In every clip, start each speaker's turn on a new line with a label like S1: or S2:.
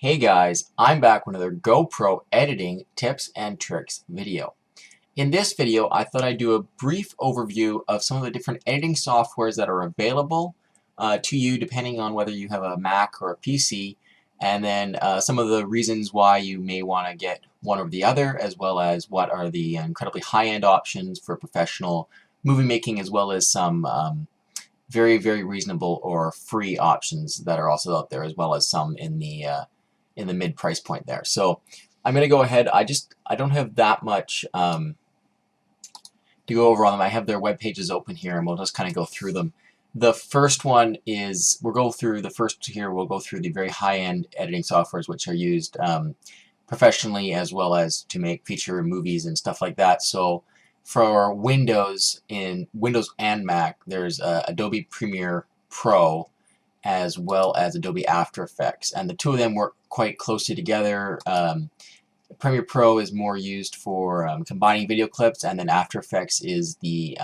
S1: Hey guys, I'm back with another GoPro editing tips and tricks video. In this video, I thought I'd do a brief overview of some of the different editing softwares that are available to you depending on whether you have a Mac or a PC, and then some of the reasons why you may want to get one or the other, as well as what are the incredibly high-end options for professional movie making, as well as some very reasonable or free options that are also out there, as well as some in the mid price point there. So I'm going to go ahead. I don't have that much to go over on them. I have their web pages open here, and we'll just kind of go through them. The first one is we'll go through the very high-end editing softwares which are used professionally as well as to make feature movies and stuff like that. So for Windows, in Windows and Mac, there's Adobe Premiere Pro as well as Adobe After Effects, and the two of them work quite closely together. Premiere Pro is more used for combining video clips, and then After Effects is the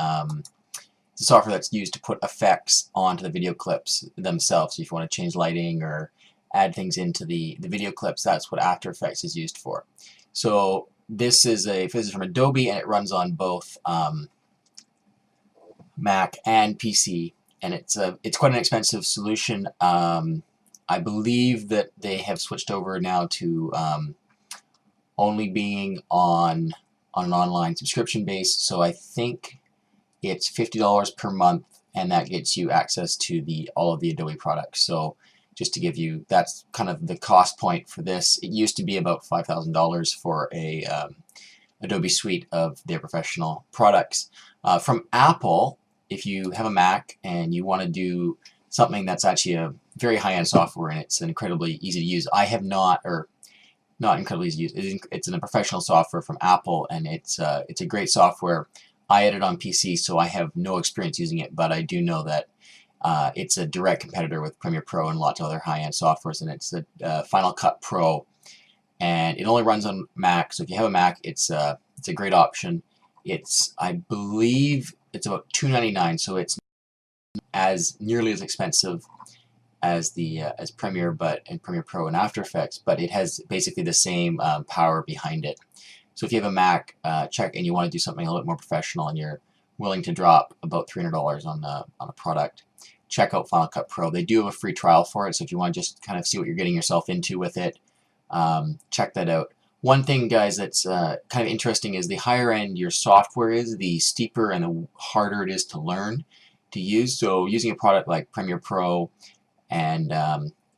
S1: software that's used to put effects onto the video clips themselves. So if you want to change lighting or add things into the video clips, that's what After Effects is used for. So this is from Adobe, and it runs on both Mac and PC, and it's quite an expensive solution. I believe that they have switched over now to only being on an online subscription base. So I think it's $50 per month, and that gets you access to all of the Adobe products. So just to give you, that's kind of the cost point for this. It used to be about $5,000 for a Adobe suite of their professional products. From Apple, if you have a Mac and you want to do something that's actually a very high-end software and it's incredibly easy to use, I have not, or not incredibly easy to use, it's a professional software from Apple, and it's a great software. I edit on PC, so I have no experience using it, but I do know that it's a direct competitor with Premiere Pro and lots of other high-end softwares, and it's the Final Cut Pro, and it only runs on Mac. So if you have a Mac, it's a great option. I believe it's about $299, so it's nearly as expensive as Premiere, and Premiere Pro and After Effects, but it has basically the same power behind it. So if you have a Mac, and you want to do something a little bit more professional, and you're willing to drop about $300 on a product, check out Final Cut Pro. They do have a free trial for it, so if you want to just kind of see what you're getting yourself into with it, check that out. One thing, guys, that's kind of interesting is the higher end your software is, the steeper and the harder it is to learn to use. So using a product like Premiere Pro and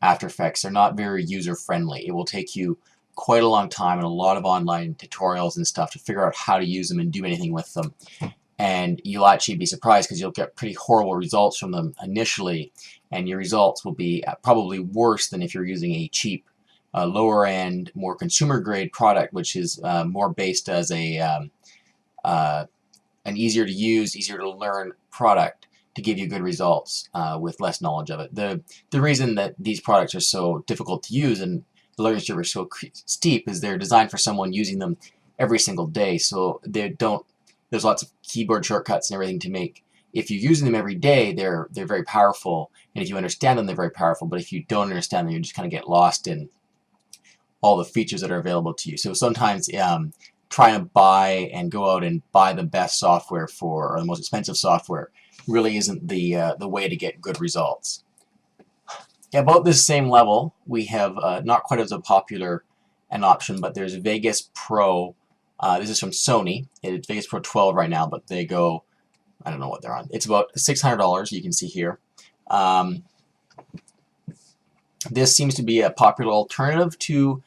S1: After Effects, they're not very user-friendly. It will take you quite a long time and a lot of online tutorials and stuff to figure out how to use them and do anything with them. And you'll actually be surprised because you'll get pretty horrible results from them initially, and your results will be probably worse than if you're using a cheap, lower end, more consumer grade product, which is more based as an easier to use, easier to learn product to give you good results with less knowledge of it. The reason that these products are so difficult to use and the learning curve is so steep is they're designed for someone using them every single day. So there's lots of keyboard shortcuts and everything to make. If you're using them every day, they're very powerful, and if you understand them, they're very powerful. But if you don't understand them, you just kind of get lost in all the features that are available to you. So sometimes trying to buy and go out and buy the best software or the most expensive software really isn't the way to get good results. About this same level, we have not quite as a popular an option, but there's Vegas Pro. This is from Sony. It's Vegas Pro 12 right now, but they go, I don't know what they're on. It's about $600, you can see here. This seems to be a popular alternative to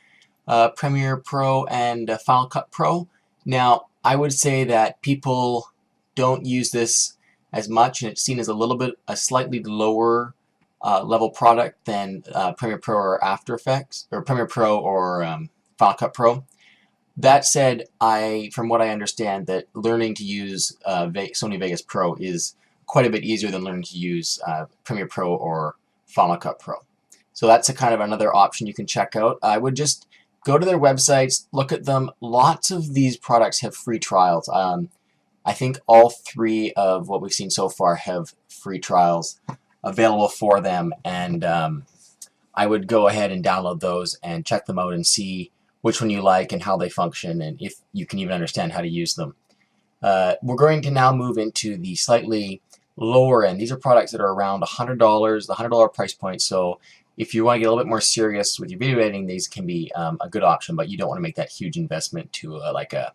S1: Premiere Pro and Final Cut Pro. Now, I would say that people don't use this as much, and it's seen as a slightly lower level product than Premiere Pro or After Effects, or Premiere Pro or Final Cut Pro. That said, from what I understand, that learning to use Sony Vegas Pro is quite a bit easier than learning to use Premiere Pro or Final Cut Pro. So that's a kind of another option you can check out. I would just go to their websites, look at them. Lots of these products have free trials. I think all three of what we've seen so far have free trials available for them, and I would go ahead and download those and check them out and see which one you like and how they function and if you can even understand how to use them. We're going to now move into the slightly lower end. These are products that are around $100, the $100 price point. So if you want to get a little bit more serious with your video editing, these can be a good option, but you don't want to make that huge investment to like a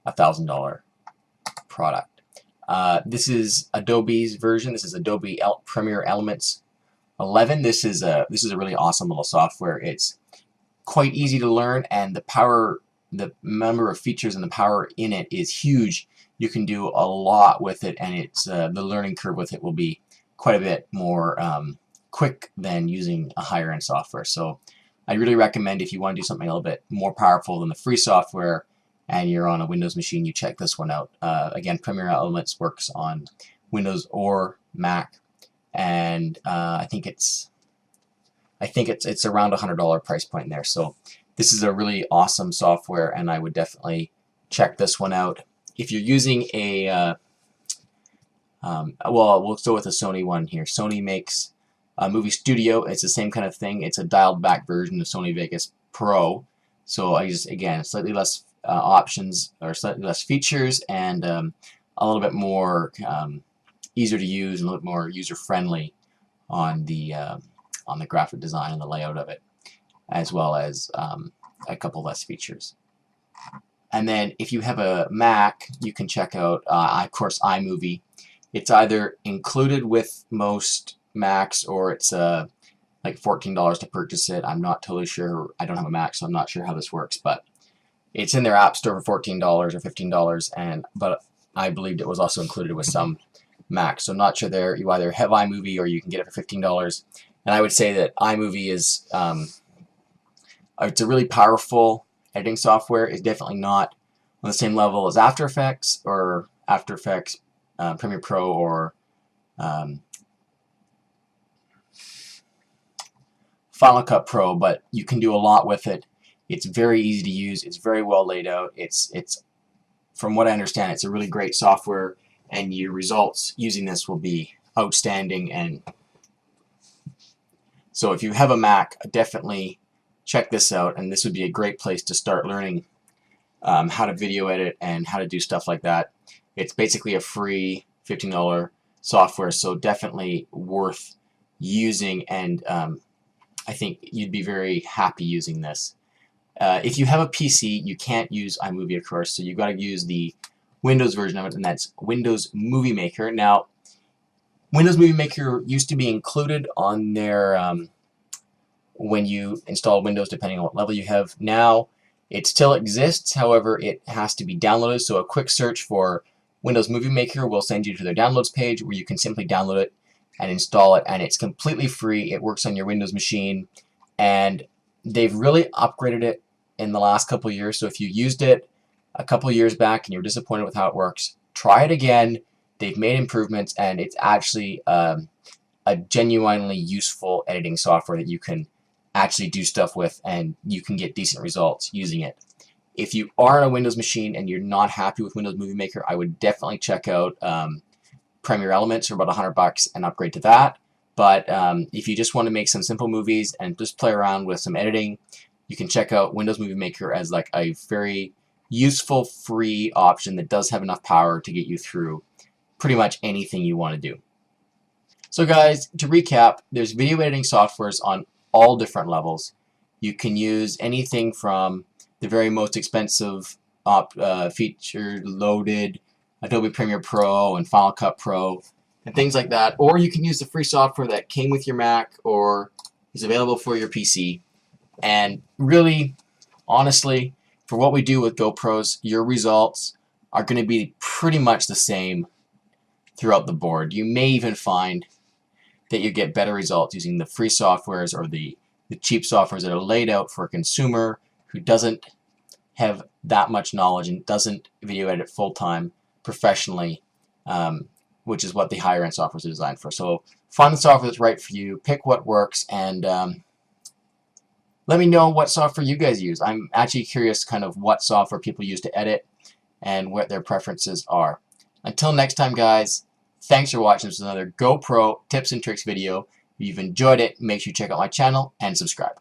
S1: $1,000 product. This is Adobe's version. This is Adobe Premiere Elements 11. This is a really awesome little software. It's quite easy to learn, and the number of features and the power in it is huge. You can do a lot with it, and it's the learning curve with it will be quite a bit more quick than using a higher end software. So I really recommend, if you want to do something a little bit more powerful than the free software and you're on a Windows machine, you check this one out. Again, Premiere Elements works on Windows or Mac, and I think it's around $100 price point there. So this is a really awesome software, and I would definitely check this one out. If you're using a well, we'll go with the Sony one here. Sony makes a movie studio. It's the same kind of thing. It's a dialed back version of Sony Vegas Pro. So again, slightly less options, or slightly less features, and a little bit more easier to use and a little bit more user friendly on the graphic design and the layout of it, as well as a couple less features. And then if you have a Mac, you can check out, of course, iMovie. It's either included with most Macs, or it's like $14 to purchase it. I'm not totally sure. I don't have a Mac, so I'm not sure how this works, but it's in their app store for $14 or $15, but I believed it was also included with some Macs. So I'm not sure there. You either have iMovie or you can get it for $15. And I would say that iMovie is it's a really powerful editing software. It's definitely not on the same level as After Effects or After Effects Premiere Pro or Final Cut Pro, but you can do a lot with it. It's very easy to use. It's very well laid out. It's from what I understand, it's a really great software, and your results using this will be outstanding. And so if you have a Mac, definitely check this out, and this would be a great place to start learning how to video edit and how to do stuff like that. It's basically a free $15 software, so definitely worth using, and I think you'd be very happy using this. If you have a PC, you can't use iMovie, of course, so you've got to use the Windows version of it, and that's Windows Movie Maker. Now, Windows Movie Maker used to be included on their when you install Windows, depending on what level you have. Now, it still exists, however, it has to be downloaded, so a quick search for Windows Movie Maker will send you to their downloads page, where you can simply download it and install it, and it's completely free. It works on your Windows machine, and they've really upgraded it in the last couple of years. So if you used it a couple of years back and you're disappointed with how it works, try it again. They've made improvements, and it's actually a genuinely useful editing software that you can actually do stuff with, and you can get decent results using it. If you are on a Windows machine and you're not happy with Windows Movie Maker, I would definitely check out Premiere Elements for about $100 and upgrade to that. But if you just want to make some simple movies and just play around with some editing, you can check out Windows Movie Maker as like a very useful free option that does have enough power to get you through pretty much anything you want to do. So guys, to recap, there's video editing softwares on all different levels. You can use anything from the very most expensive feature loaded Adobe Premiere Pro and Final Cut Pro and things like that, or you can use the free software that came with your Mac or is available for your PC. And really, honestly, for what we do with GoPros, your results are going to be pretty much the same throughout the board. You may even find that you get better results using the free softwares or the cheap softwares that are laid out for a consumer who doesn't have that much knowledge and doesn't video edit full-time professionally, which is what the higher end software is designed for. So find the software that's right for you, pick what works, and let me know what software you guys use. I'm actually curious kind of what software people use to edit and what their preferences are. Until next time, guys, thanks for watching. This is another GoPro tips and tricks video. If you've enjoyed it, make sure you check out my channel and subscribe.